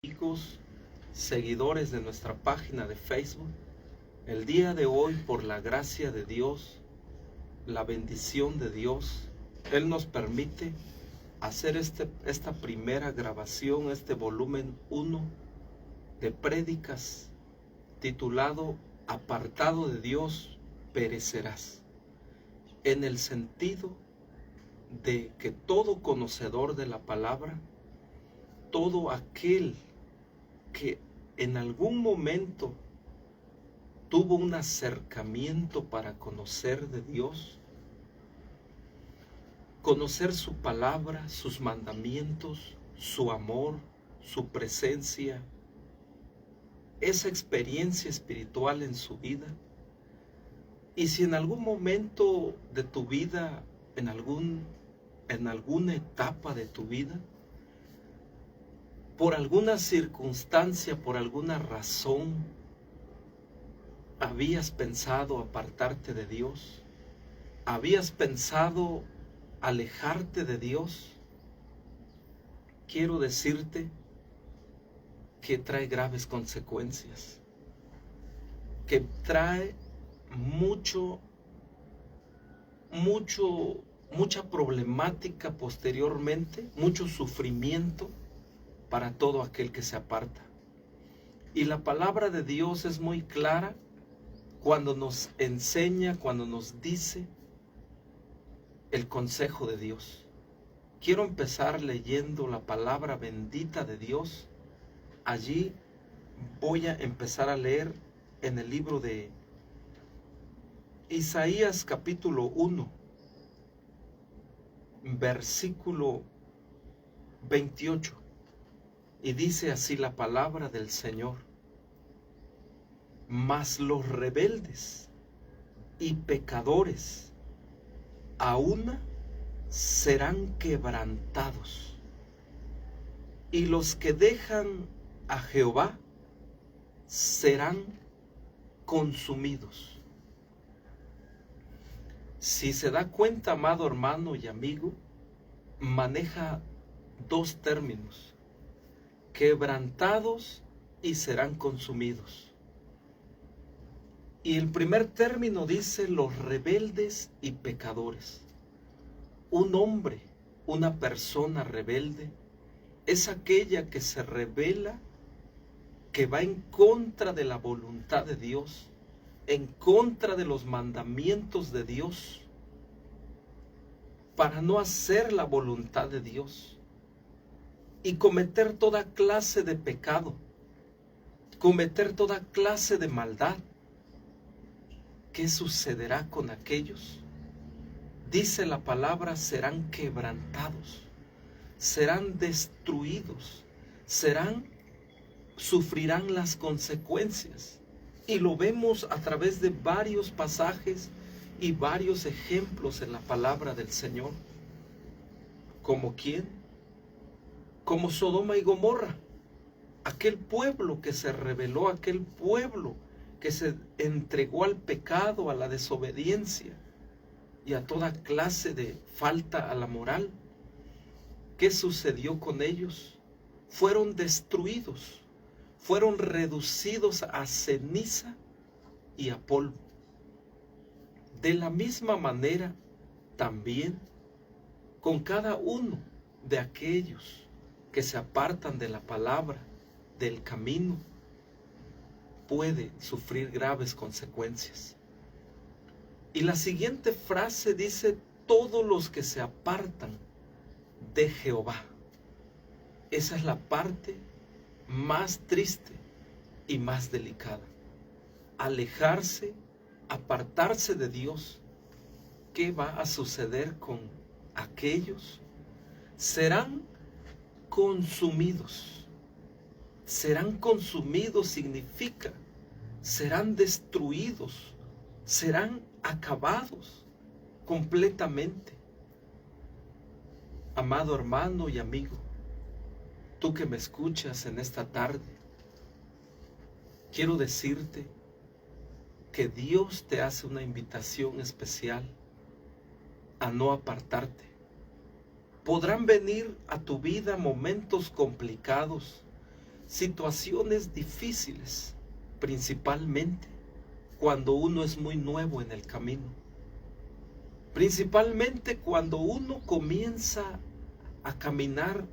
Amigos, seguidores de nuestra página de Facebook, el día de hoy, por la gracia de Dios, la bendición de Dios, Él nos permite hacer esta primera grabación, este volumen 1 de prédicas titulado Apartado de Dios perecerás, en el sentido de que todo conocedor de la palabra, todo aquel que en algún momento tuvo un acercamiento para conocer de Dios, conocer su palabra, sus mandamientos, su amor, su presencia, esa experiencia espiritual en su vida. Y si en algún momento de tu vida, en alguna etapa de tu vida, por alguna circunstancia, por alguna razón, habías pensado apartarte de Dios, habías pensado alejarte de Dios, quiero decirte que trae graves consecuencias, que trae mucha problemática posteriormente, mucho sufrimiento para todo aquel que se aparta. Y la palabra de Dios es muy clara cuando nos enseña, cuando nos dice el consejo de Dios. Quiero empezar leyendo la palabra bendita de Dios. Allí voy a empezar a leer en el libro de Isaías capítulo 1, versículo 28. Y dice así la palabra del Señor: mas los rebeldes y pecadores a una serán quebrantados, y los que dejan a Jehová serán consumidos. Si se da cuenta, amado hermano y amigo, maneja dos términos: quebrantados y serán consumidos. Y el primer término dice los rebeldes y pecadores. Un hombre, una persona rebelde, es aquella que se rebela, que va en contra de la voluntad de Dios, en contra de los mandamientos de Dios, para no hacer la voluntad de Dios y cometer toda clase de pecado, cometer toda clase de maldad. ¿Qué sucederá con aquellos? Dice la palabra: serán quebrantados, serán destruidos, sufrirán las consecuencias. Y lo vemos a través de varios pasajes y varios ejemplos en la palabra del Señor. ¿Como quién? Como Sodoma y Gomorra, aquel pueblo que se rebeló, aquel pueblo que se entregó al pecado, a la desobediencia y a toda clase de falta a la moral. ¿Qué sucedió con ellos? Fueron destruidos, fueron reducidos a ceniza y a polvo. De la misma manera, también con cada uno de aquellos que se apartan de la palabra, del camino, puede sufrir graves consecuencias. Y la siguiente frase dice: todos los que se apartan de Jehová. Esa es la parte más triste y más delicada. Alejarse, apartarse de Dios. ¿Qué va a suceder con aquellos? Serán consumidos. Serán consumidos significa serán destruidos, serán acabados completamente. Amado hermano y amigo, tú que me escuchas en esta tarde, quiero decirte que Dios te hace una invitación especial a no apartarte. Podrán venir a tu vida momentos complicados, situaciones difíciles, principalmente cuando uno es muy nuevo en el camino. Principalmente cuando uno comienza a caminar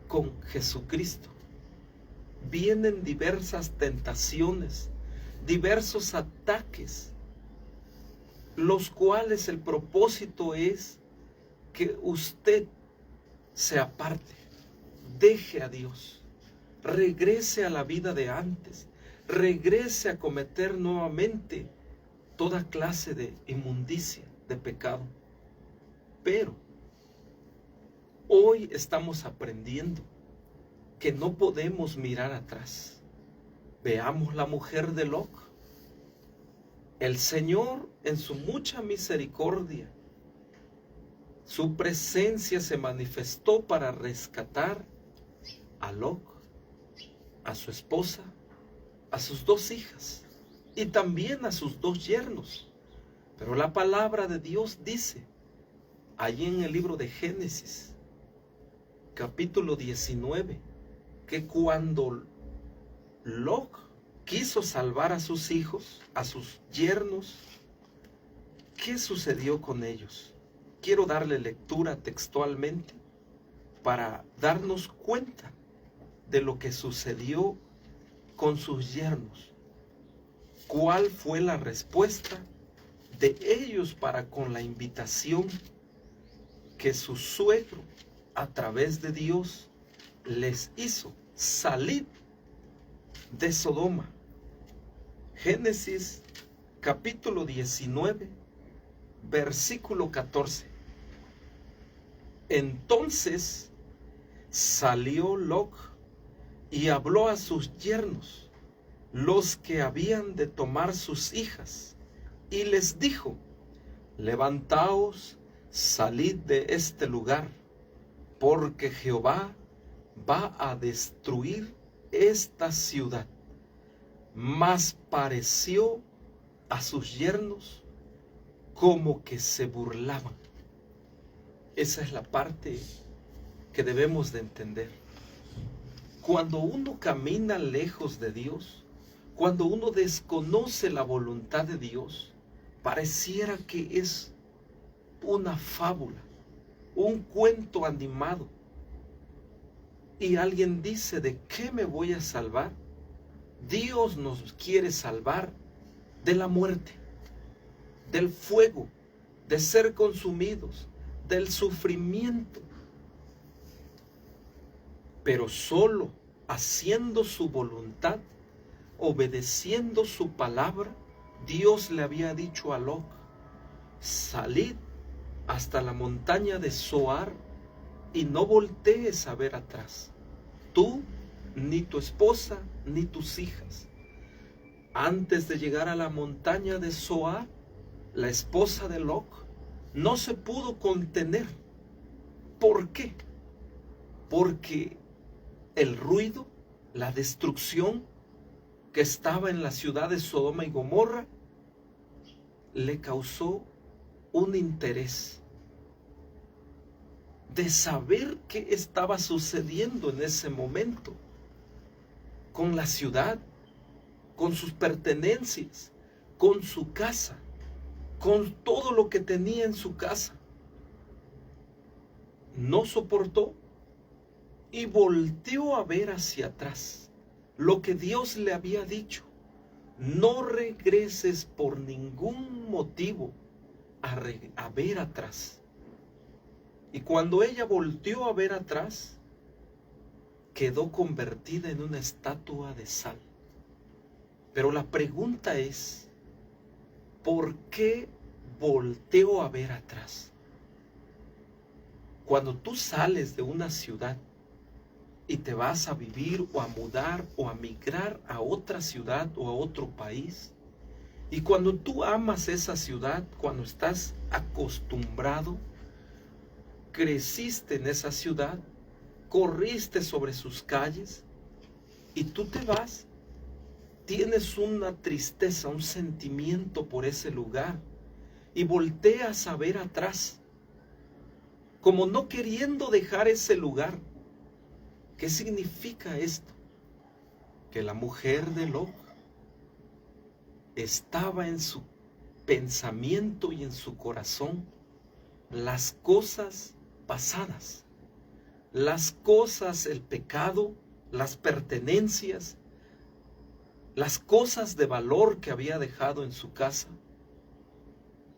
con Jesucristo. Vienen diversas tentaciones, diversos ataques, los cuales el propósito es que usted se aparte, deje a Dios, regrese a la vida de antes, regrese a cometer nuevamente toda clase de inmundicia, de pecado. Pero hoy estamos aprendiendo que no podemos mirar atrás. Veamos la mujer de Lot. El Señor, en su mucha misericordia, su presencia se manifestó para rescatar a Lot, a su esposa, a sus 2 hijas y también a sus 2 yernos. Pero la palabra de Dios dice, allí en el libro de Génesis, capítulo 19, que cuando Lot quiso salvar a sus hijos, a sus yernos, ¿qué sucedió con ellos? Quiero darle lectura textualmente para darnos cuenta de lo que sucedió con sus yernos. ¿Cuál fue la respuesta de ellos para con la invitación que su suegro, a través de Dios, les hizo salir de Sodoma? Génesis capítulo 19, versículo 14. Entonces salió Lot y habló a sus yernos, los que habían de tomar sus hijas, y les dijo: levantaos, salid de este lugar, porque Jehová va a destruir esta ciudad. Mas pareció a sus yernos como que se burlaban. Esa es la parte que debemos de entender. Cuando uno camina lejos de Dios, cuando uno desconoce la voluntad de Dios, pareciera que es una fábula, un cuento animado. Y alguien dice: ¿de qué me voy a salvar? Dios nos quiere salvar de la muerte, del fuego, de ser consumidos, del sufrimiento. Pero solo haciendo su voluntad, obedeciendo su palabra, Dios le había dicho a Lot: salid hasta la montaña de Zoar y no voltees a ver atrás, tú, ni tu esposa, ni tus hijas. Antes de llegar a la montaña de Zoar, la esposa de Lot no se pudo contener. ¿Por qué? Porque el ruido, la destrucción que estaba en la ciudad de Sodoma y Gomorra le causó un interés de saber qué estaba sucediendo en ese momento con la ciudad, con sus pertenencias, con su casa, con todo lo que tenía en su casa. No soportó y volteó a ver hacia atrás lo que Dios le había dicho: no regreses por ningún motivo a ver atrás. Y cuando ella volteó a ver atrás, quedó convertida en una estatua de sal. Pero la pregunta es: ¿por qué volteó a ver atrás? Cuando tú sales de una ciudad y te vas a vivir o a mudar o a migrar a otra ciudad o a otro país, y cuando tú amas esa ciudad, cuando estás acostumbrado, creciste en esa ciudad, corriste sobre sus calles, y tú te vas, tienes una tristeza, un sentimiento por ese lugar, y volteas a ver atrás, como no queriendo dejar ese lugar. ¿Qué significa esto? que la mujer de Lot estaba en su pensamiento y en su corazón las cosas pasadas, las cosas, el pecado, las pertenencias, las cosas de valor que había dejado en su casa.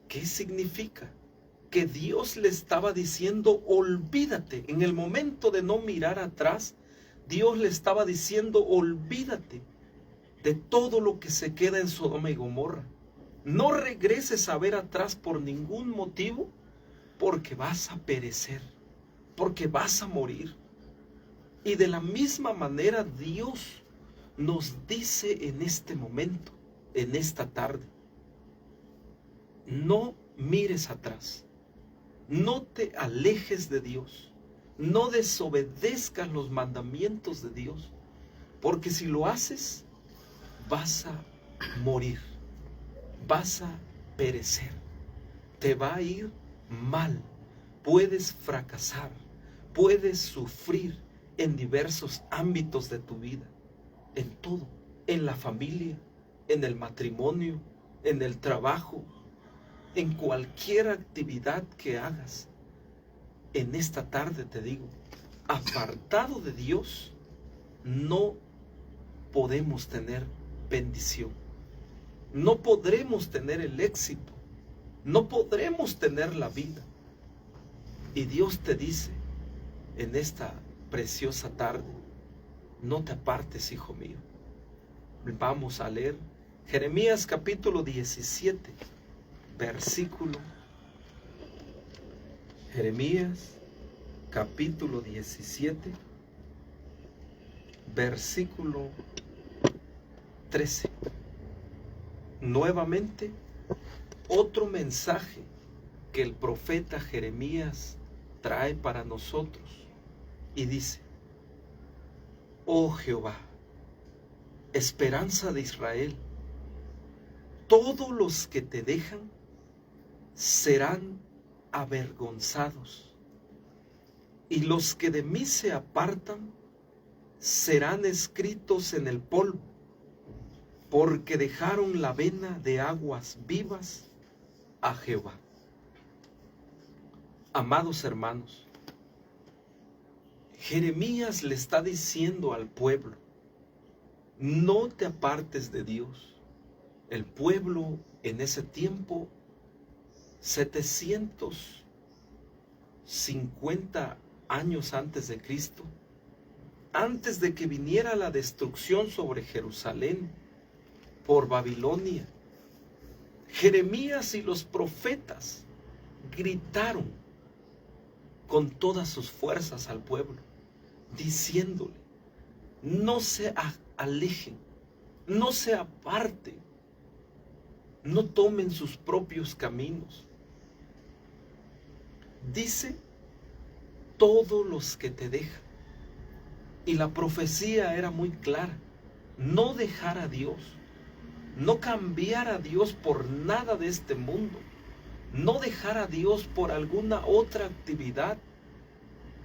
¿Qué significa? Que Dios le estaba diciendo, olvídate. En el momento de no mirar atrás, Dios le estaba diciendo, olvídate de todo lo que se queda en Sodoma y Gomorra. No regreses a ver atrás por ningún motivo, porque vas a perecer, porque vas a morir. Y de la misma manera Dios nos dice en este momento, en esta tarde, no mires atrás, no te alejes de Dios, no desobedezcas los mandamientos de Dios, porque si lo haces, vas a morir, vas a perecer, te va a ir mal, puedes fracasar, puedes sufrir en diversos ámbitos de tu vida, en todo, en la familia, en el matrimonio, en el trabajo, en cualquier actividad que hagas. En esta tarde te digo, apartado de Dios, no podemos tener bendición. No podremos tener el éxito. No podremos tener la vida. Y Dios te dice en esta preciosa tarde, no te apartes, hijo mío. Vamos a leer Jeremías capítulo 17, versículo. Jeremías capítulo 17, versículo 13. Nuevamente, otro mensaje que el profeta Jeremías trae para nosotros y dice: oh Jehová, esperanza de Israel, todos los que te dejan serán avergonzados, y los que de mí se apartan serán escritos en el polvo, porque dejaron la vena de aguas vivas a Jehová. Amados hermanos, Jeremías le está diciendo al pueblo, no te apartes de Dios. El pueblo en ese tiempo, 750 años antes de Cristo, antes de que viniera la destrucción sobre Jerusalén por Babilonia, Jeremías y los profetas gritaron con todas sus fuerzas al pueblo, diciéndole, no se alejen, no se aparten, no tomen sus propios caminos. Dice, todos los que te dejan. Y la profecía era muy clara, no dejar a Dios, no cambiar a Dios por nada de este mundo, no dejar a Dios por alguna otra actividad,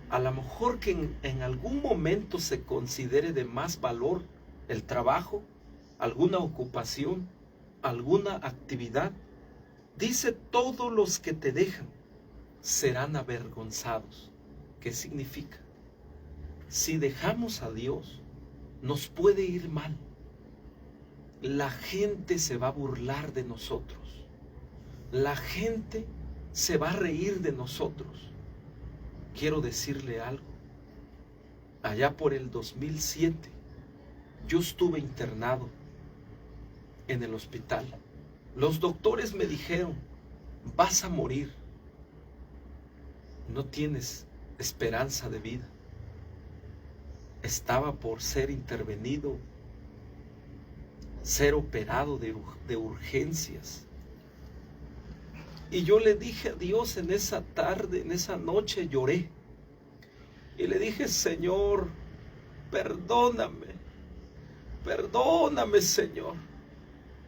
a lo mejor que en algún momento se considere de más valor el trabajo, alguna ocupación, alguna actividad. Dice, todos los que te dejan serán avergonzados. ¿Qué significa? Si dejamos a Dios, nos puede ir mal. La gente se va a burlar de nosotros. La gente se va a reír de nosotros. Quiero decirle algo. Allá por el 2007, yo estuve internado en el hospital. Los doctores me dijeron, vas a morir. No tienes esperanza de vida. Estaba por ser intervenido, ser operado de urgencias. Y yo le dije a Dios en esa tarde, en esa noche lloré. Y le dije, Señor, perdóname, perdóname, Señor.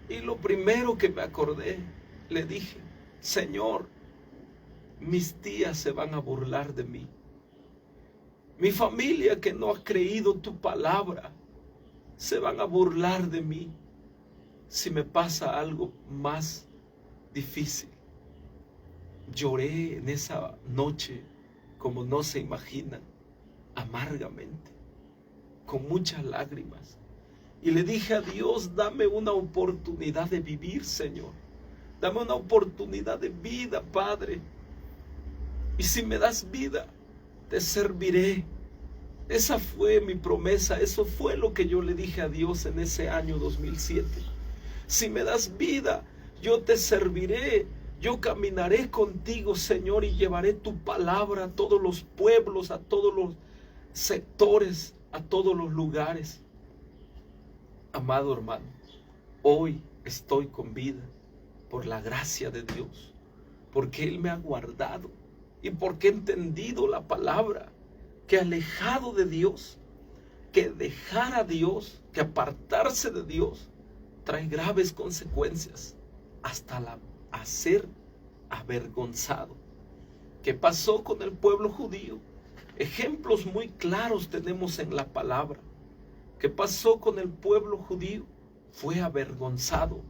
Y lo primero que me acordé, le dije, Señor, mis tías se van a burlar de mí. Mi familia que no ha creído tu palabra se van a burlar de mí si me pasa algo más difícil. Lloré en esa noche como no se imaginan, amargamente, con muchas lágrimas. Y le dije a Dios, dame una oportunidad de vivir, Señor. Dame una oportunidad de vida, Padre. Y si me das vida, te serviré. Esa fue mi promesa, eso fue lo que yo le dije a Dios en ese año 2007. Si me das vida, yo te serviré. Yo caminaré contigo, Señor, y llevaré tu palabra a todos los pueblos, a todos los sectores, a todos los lugares. Amado hermano, hoy estoy con vida por la gracia de Dios, porque Él me ha guardado y porque he entendido la palabra, que alejado de Dios, que dejar a Dios, que apartarse de Dios, trae graves consecuencias, hasta a ser avergonzado. ¿Qué pasó con el pueblo judío? Ejemplos muy claros tenemos en la palabra. ¿Qué pasó con el pueblo judío? Fue avergonzado,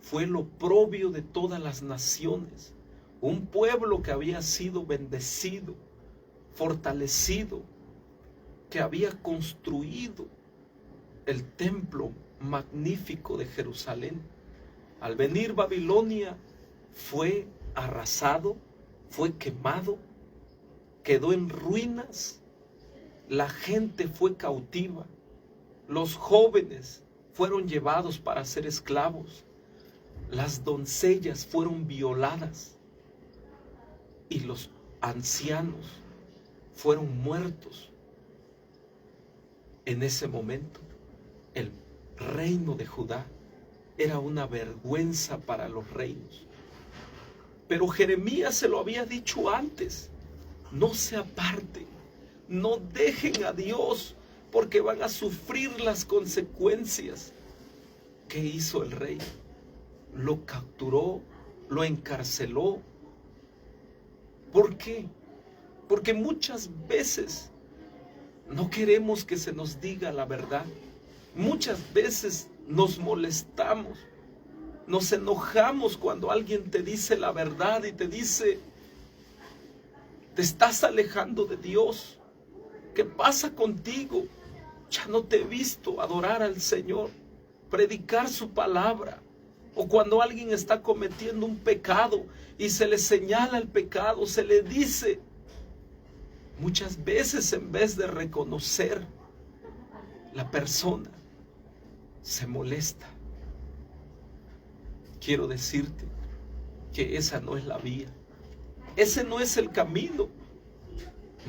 fue el oprobio de todas las naciones. Un pueblo que había sido bendecido, fortalecido, que había construido el templo magnífico de Jerusalén. Al venir Babilonia, fue arrasado, fue quemado, quedó en ruinas, la gente fue cautiva, los jóvenes fueron llevados para ser esclavos, las doncellas fueron violadas y los ancianos fueron muertos. En ese momento, el reino de Judá era una vergüenza para los reinos. Pero Jeremías se lo había dicho antes: no se aparten, no dejen a Dios, porque van a sufrir las consecuencias. ¿Qué hizo el rey? Lo capturó, lo encarceló. ¿Por qué? Porque muchas veces no queremos que se nos diga la verdad. Muchas veces nos molestamos, nos enojamos cuando alguien te dice la verdad y te dice: te estás alejando de Dios. ¿Qué pasa contigo? Ya no te he visto adorar al Señor, predicar su palabra. O cuando alguien está cometiendo un pecado y se le señala el pecado, se le dice. Muchas veces, en vez de reconocer, la persona se molesta. Quiero decirte que esa no es la vía, ese no es el camino.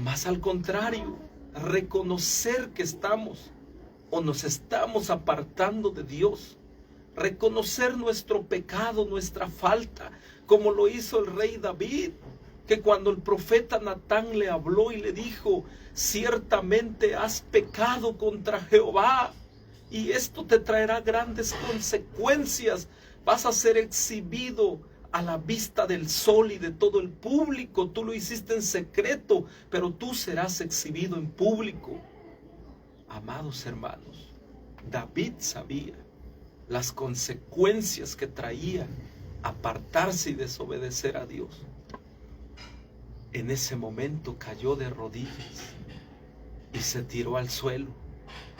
Más al contrario, reconocer que estamos o nos estamos apartando de Dios, reconocer nuestro pecado, nuestra falta, como lo hizo el rey David, que cuando el profeta Natán le habló y le dijo: ciertamente has pecado contra Jehová, y esto te traerá grandes consecuencias, vas a ser exhibido a la vista del sol y de todo el público. Tú lo hiciste en secreto, pero tú serás exhibido en público. Amados hermanos, David sabía las consecuencias que traía apartarse y desobedecer a Dios. En ese momento cayó de rodillas y se tiró al suelo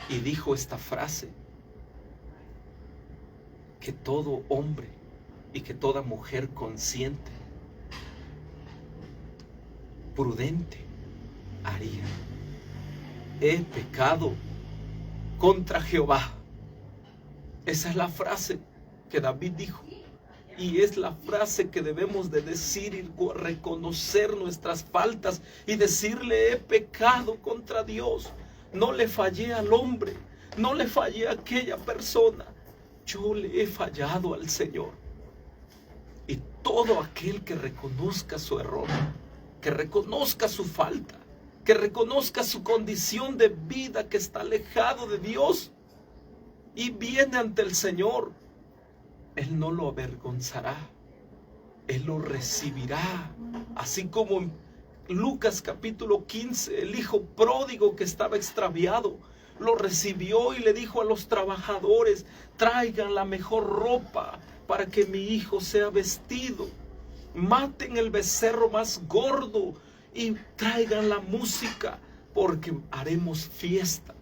y dijo esta frase que todo hombre y que toda mujer consciente, prudente, haría: he pecado contra Jehová. Esa es la frase que David dijo, y es la frase que debemos de decir y reconocer nuestras faltas y decirle: he pecado contra Dios. No le fallé al hombre, no le fallé a aquella persona, yo le he fallado al Señor. Y todo aquel que reconozca su error, que reconozca su falta, que reconozca su condición de vida, que está alejado de Dios y viene ante el Señor, Él no lo avergonzará, Él lo recibirá. Así como en Lucas capítulo 15, el hijo pródigo que estaba extraviado, lo recibió y le dijo a los trabajadores: traigan la mejor ropa para que mi hijo sea vestido. Maten el becerro más gordo y traigan la música, porque haremos fiesta.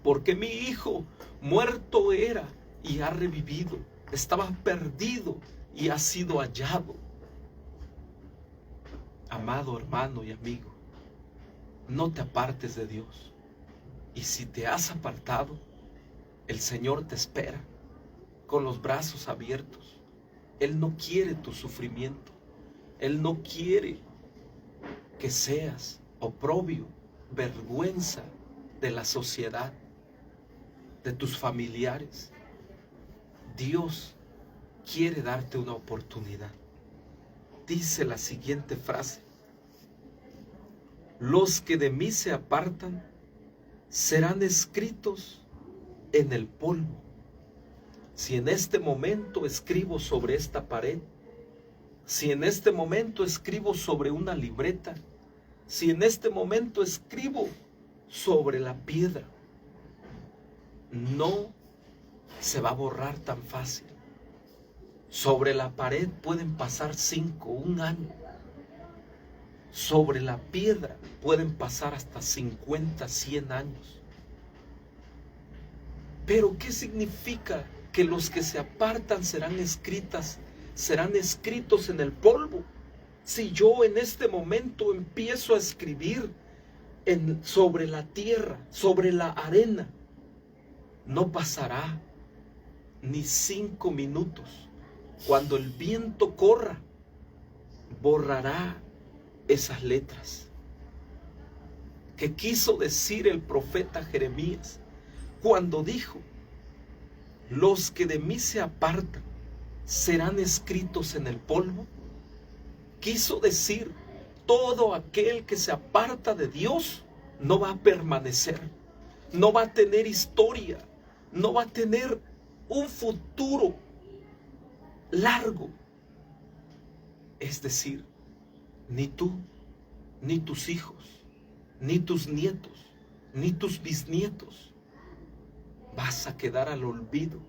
Porque mi hijo muerto era y ha revivido. Estaba perdido y ha sido hallado. Amado hermano y amigo, no te apartes de Dios. Y si te has apartado, el Señor te espera con los brazos abiertos. Él no quiere tu sufrimiento. Él no quiere que seas oprobio, vergüenza de la sociedad, de tus familiares. Dios quiere darte una oportunidad. Dice la siguiente frase: los que de mí se apartan serán escritos en el polvo. Si en este momento escribo sobre esta pared, si en este momento escribo sobre una libreta, si en este momento escribo sobre la piedra, no se va a borrar tan fácil. Sobre la pared pueden pasar 5, 1 año. Sobre la piedra pueden pasar hasta 50, 100 años. Pero ¿qué significa que los que se apartan serán escritos en el polvo? Si yo en este momento empiezo a escribir sobre la tierra, sobre la arena, no pasará ni 5 minutos. Cuando el viento corra, borrará esas letras. ¿Qué quiso decir el profeta Jeremías cuando dijo: los que de mí se apartan serán escritos en el polvo? Quiso decir, todo aquel que se aparta de Dios no va a permanecer, no va a tener historia, no va a tener un futuro largo. Es decir, ni tú, ni tus hijos, ni tus nietos, ni tus bisnietos vas a quedar al olvido,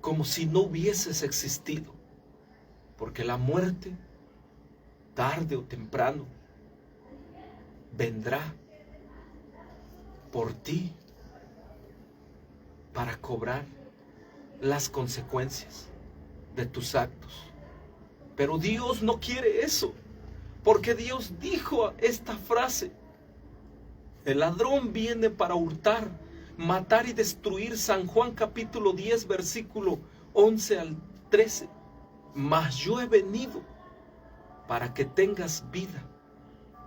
como si no hubieses existido, porque la muerte, tarde o temprano, vendrá por ti para cobrar las consecuencias de tus actos. Pero Dios no quiere eso, porque Dios dijo esta frase: el ladrón viene para hurtar, matar y destruir. San Juan capítulo 10 versículo 11 al 13. Mas yo he venido para que tengas vida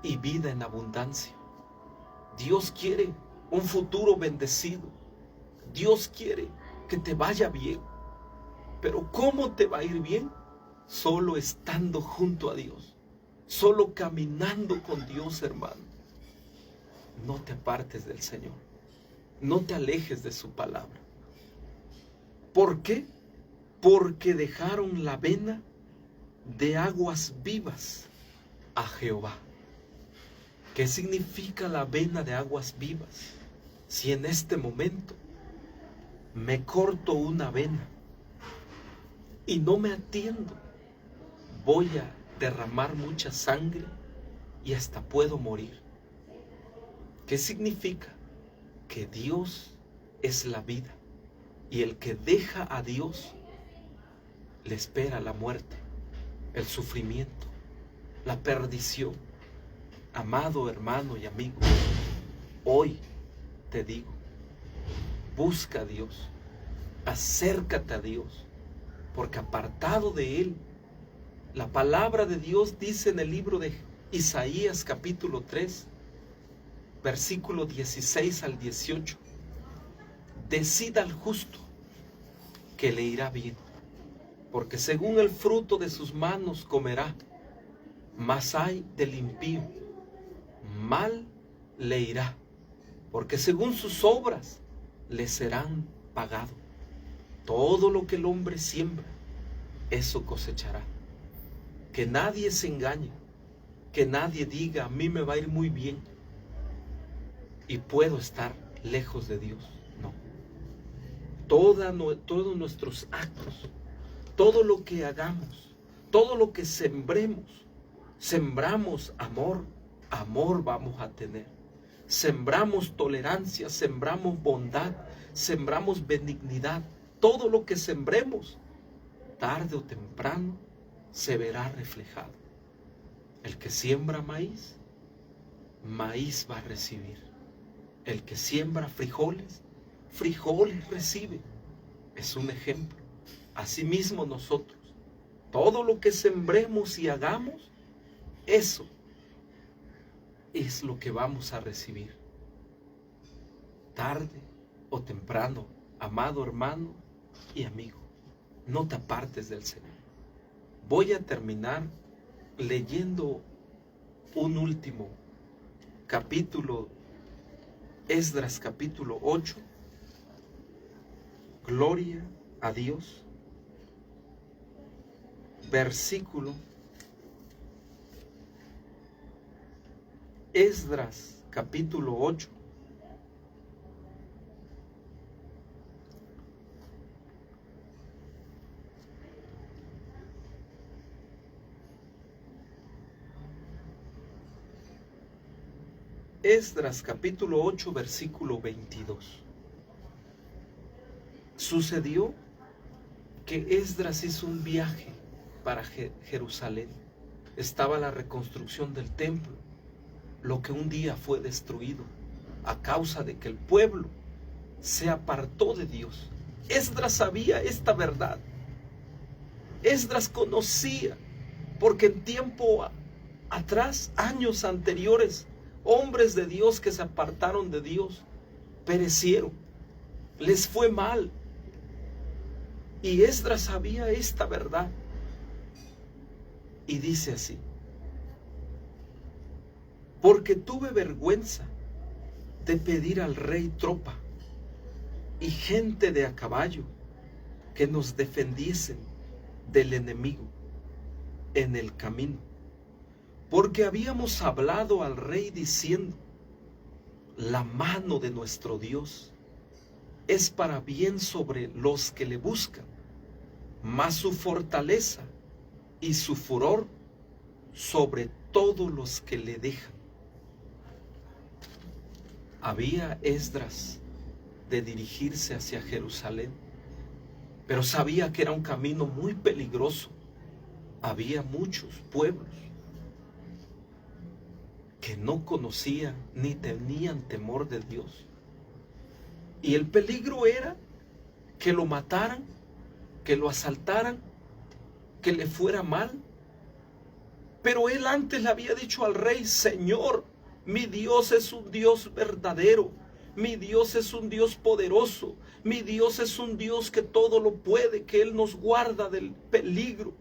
y vida en abundancia. Dios quiere un futuro bendecido. Dios quiere que te vaya bien. Pero ¿cómo te va a ir bien? Solo estando junto a Dios, solo caminando con Dios, hermano. No te apartes del Señor, no te alejes de su palabra. ¿Por qué? Porque dejaron la vena de aguas vivas a Jehová. ¿Qué significa la vena de aguas vivas? Si en este momento me corto una vena y no me atiendo, voy a derramar mucha sangre y hasta puedo morir. ¿Qué significa? Que Dios es la vida, y el que deja a Dios le espera la muerte, el sufrimiento, la perdición. Amado hermano y amigo, hoy te digo, busca a Dios, acércate a Dios, porque apartado de Él, la palabra de Dios dice en el libro de Isaías capítulo 3, versículo 16 al 18, decida al justo que le irá bien, porque según el fruto de sus manos comerá. Mas ay del impío, mal le irá, porque según sus obras le serán pagado. Todo lo que el hombre siembra, eso cosechará. Que nadie se engañe, que nadie diga: a mí me va a ir muy bien. y puedo estar lejos de Dios. No. Todos nuestros actos, todo lo que hagamos, todo lo que sembramos amor, amor vamos a tener. Sembramos tolerancia, sembramos bondad, sembramos benignidad. Todo lo que sembremos, tarde o temprano, se verá reflejado. El que siembra maíz, maíz va a recibir. El que siembra frijoles, frijoles recibe. Es un ejemplo. Asimismo nosotros, todo lo que sembremos y hagamos, eso es lo que vamos a recibir. Tarde o temprano, amado hermano y amigo, no te apartes del Señor. Voy a terminar leyendo un último capítulo, Esdras capítulo 8. Gloria a Dios. Versículo. Esdras capítulo 8. Esdras capítulo 8, versículo 22. Sucedió que Esdras hizo un viaje para Jerusalén. Estaba la reconstrucción del templo, lo que un día fue destruido a causa de que el pueblo se apartó de Dios. Esdras sabía esta verdad. Esdras conocía, porque en tiempo atrás, años anteriores, hombres de Dios que se apartaron de Dios perecieron, les fue mal. Y Esdras sabía esta verdad. Y dice así: porque tuve vergüenza de pedir al rey tropa y gente de a caballo que nos defendiesen del enemigo en el camino, porque habíamos hablado al rey diciendo: la mano de nuestro Dios es para bien sobre los que le buscan, mas su fortaleza y su furor sobre todos los que le dejan. Había Esdras de dirigirse hacia Jerusalén, pero sabía que era un camino muy peligroso. Había muchos pueblos que no conocían ni tenían temor de Dios. Y el peligro era que lo mataran, que lo asaltaran, que le fuera mal. Pero él antes le había dicho al rey: Señor, mi Dios es un Dios verdadero, mi Dios es un Dios poderoso, mi Dios es un Dios que todo lo puede, que Él nos guarda del peligro.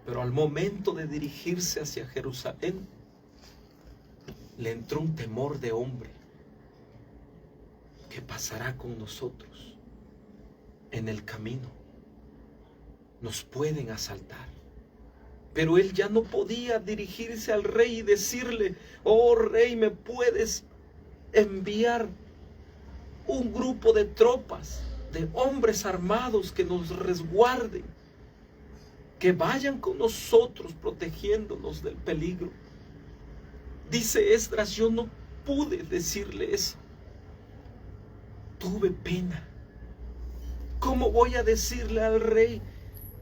Pero al momento de dirigirse hacia Jerusalén, le entró un temor de hombre. ¿Qué pasará con nosotros en el camino? Nos pueden asaltar. Pero él ya no podía dirigirse al rey y decirle: oh rey, ¿me puedes enviar un grupo de tropas, de hombres armados que nos resguarden, que vayan con nosotros protegiéndonos del peligro? Dice Esdras: yo no pude decirle eso. Tuve pena. ¿Cómo voy a decirle al rey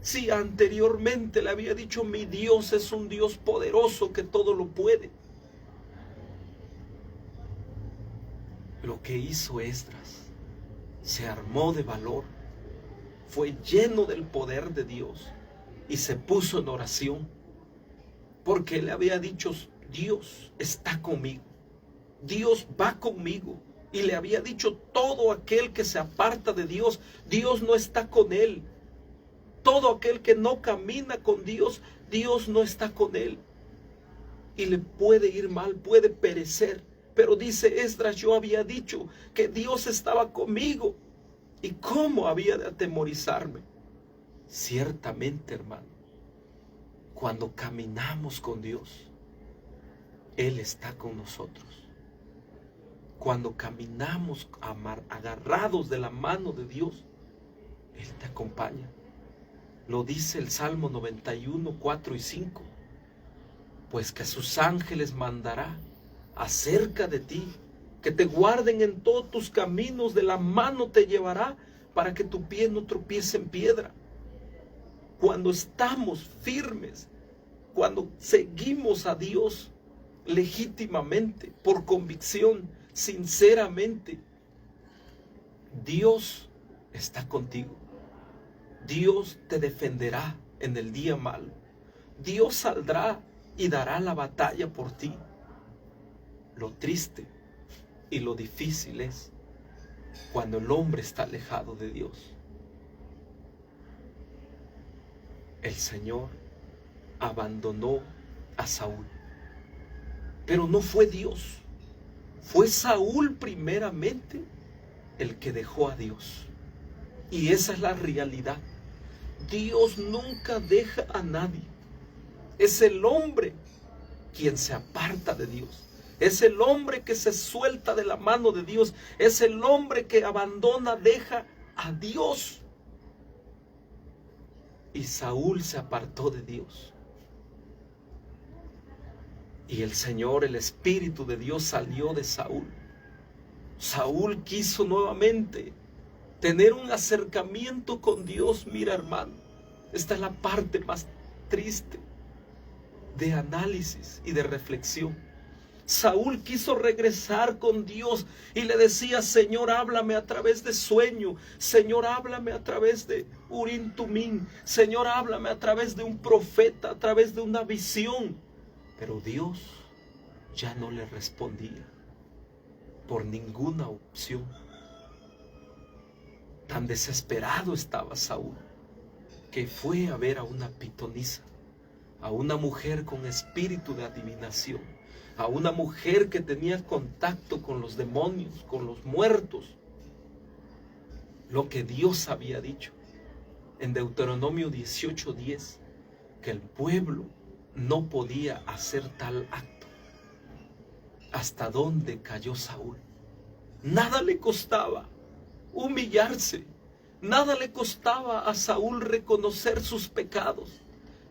si anteriormente le había dicho: mi Dios es un Dios poderoso que todo lo puede? Lo que hizo Esdras, se armó de valor, fue lleno del poder de Dios y se puso en oración, porque él había dicho: Dios está conmigo, Dios va conmigo. Y le había dicho: todo aquel que se aparta de Dios, Dios no está con él. Todo aquel que no camina con Dios, Dios no está con él. Y le puede ir mal, puede perecer. Pero dice Esdras: yo había dicho que Dios estaba conmigo. ¿Y cómo había de atemorizarme? Ciertamente, hermano, cuando caminamos con Dios, Él está con nosotros. cuando caminamos agarrados de la mano de Dios, Él te acompaña. Lo dice el Salmo 91, 4 y 5. Pues que sus ángeles mandará acerca de ti, que te guarden en todos tus caminos, de la mano te llevará, para que tu pie no tropiece en piedra. Cuando estamos firmes, cuando seguimos a Dios legítimamente, por convicción, sinceramente, Dios está contigo. Dios te defenderá en el día malo. Dios saldrá y dará la batalla por ti. Lo triste y lo difícil es cuando el hombre está alejado de Dios. El Señor abandonó a Saúl, pero no fue Dios. Fue Saúl primeramente el que dejó a Dios. Y esa es la realidad. Dios nunca deja a nadie. Es el hombre quien se aparta de Dios. Es el hombre que se suelta de la mano de Dios. Es el hombre que abandona, deja a Dios. Y Saúl se apartó de Dios. Y el Señor, el Espíritu de Dios salió de Saúl. Saúl quiso nuevamente tener un acercamiento con Dios. Mira, hermano, esta es la parte más triste de análisis y de reflexión. Saúl quiso regresar con Dios y le decía: Señor, háblame a través de sueño. Señor, háblame a través de Urim Tumim. Señor, háblame a través de un profeta, a través de una visión. Pero Dios ya no le respondía por ninguna opción. Tan desesperado estaba Saúl que fue a ver a una pitonisa, a una mujer con espíritu de adivinación, a una mujer que tenía contacto con los demonios, con los muertos. Lo que Dios había dicho en Deuteronomio 18:10, que el pueblo no podía hacer tal acto. ¿Hasta dónde cayó Saúl? Nada le costaba humillarse. Nada le costaba a Saúl reconocer sus pecados.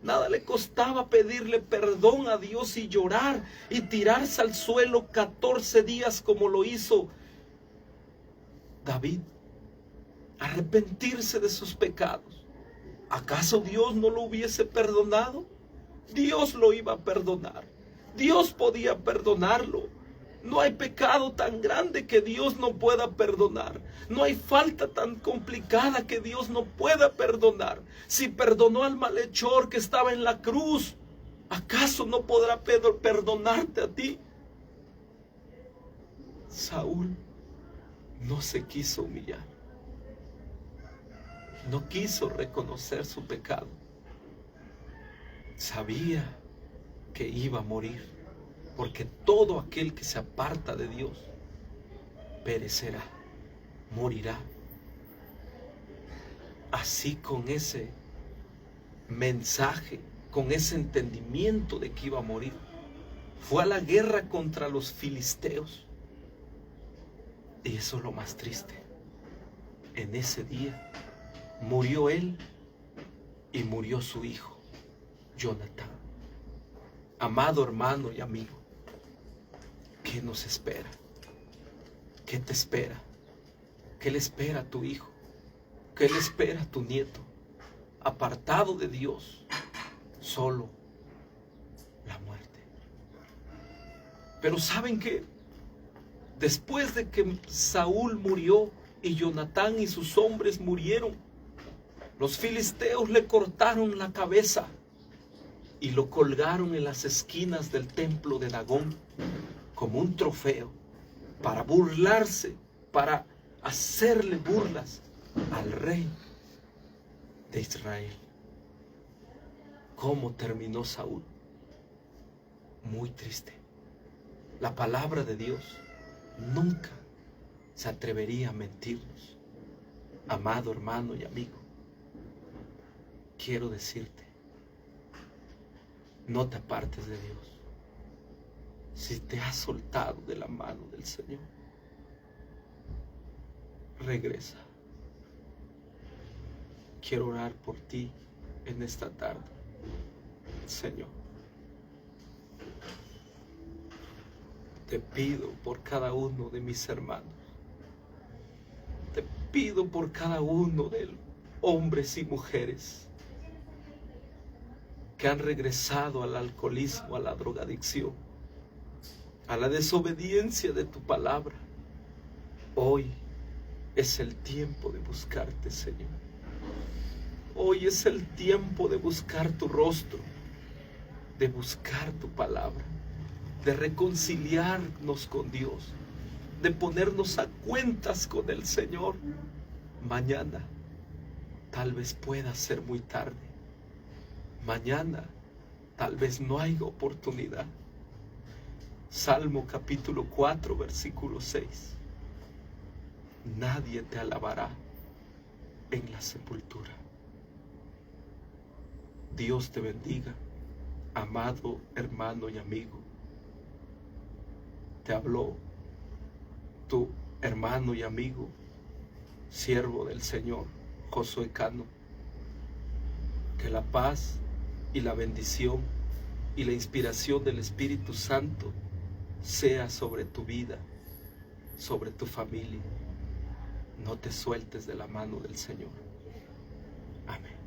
Nada le costaba pedirle perdón a Dios y llorar y tirarse al suelo 14 días como lo hizo David. Arrepentirse de sus pecados. ¿Acaso Dios no lo hubiese perdonado? Dios lo iba a perdonar. Dios podía perdonarlo. No hay pecado tan grande que Dios no pueda perdonar. No hay falta tan complicada que Dios no pueda perdonar. Si perdonó al malhechor que estaba en la cruz, ¿acaso no podrá perdonarte a ti? Saúl no se quiso humillar. No quiso reconocer su pecado. Sabía que iba a morir, porque todo aquel que se aparta de Dios perecerá, morirá. Así, con ese mensaje, con ese entendimiento de que iba a morir, fue a la guerra contra los filisteos. Y eso es lo más triste. En ese día murió él y murió su hijo, Jonatán. Amado hermano y amigo, ¿qué nos espera? ¿Qué te espera? ¿Qué le espera a tu hijo? ¿Qué le espera a tu nieto? Apartado de Dios, solo la muerte. Pero ¿saben qué? Después de que Saúl murió y Jonatán y sus hombres murieron, los filisteos le cortaron la cabeza y lo colgaron en las esquinas del templo de Dagón como un trofeo, para burlarse, para hacerle burlas al rey de Israel. ¿Cómo terminó Saúl? Muy triste. La palabra de Dios nunca se atrevería a mentirnos. Amado hermano y amigo, quiero decirte: no te apartes de Dios. Si te has soltado de la mano del Señor, regresa. Quiero orar por ti en esta tarde, Señor. Te pido por cada uno de mis hermanos. Te pido por cada uno de los hombres y mujeres que han regresado al alcoholismo, a la drogadicción, a la desobediencia de tu palabra. Hoy es el tiempo de buscarte, Señor. Hoy es el tiempo de buscar tu rostro, de buscar tu palabra, de reconciliarnos con Dios, de ponernos a cuentas con el Señor. Mañana tal vez pueda ser muy tarde. Mañana tal vez no haya oportunidad. Salmo capítulo 4, versículo 6. Nadie te alabará en la sepultura. Dios te bendiga, amado hermano y amigo. Te habló tu hermano y amigo, siervo del Señor, Josué Cano. Que la paz y la bendición y la inspiración del Espíritu Santo sea sobre tu vida, sobre tu familia. No te sueltes de la mano del Señor. Amén.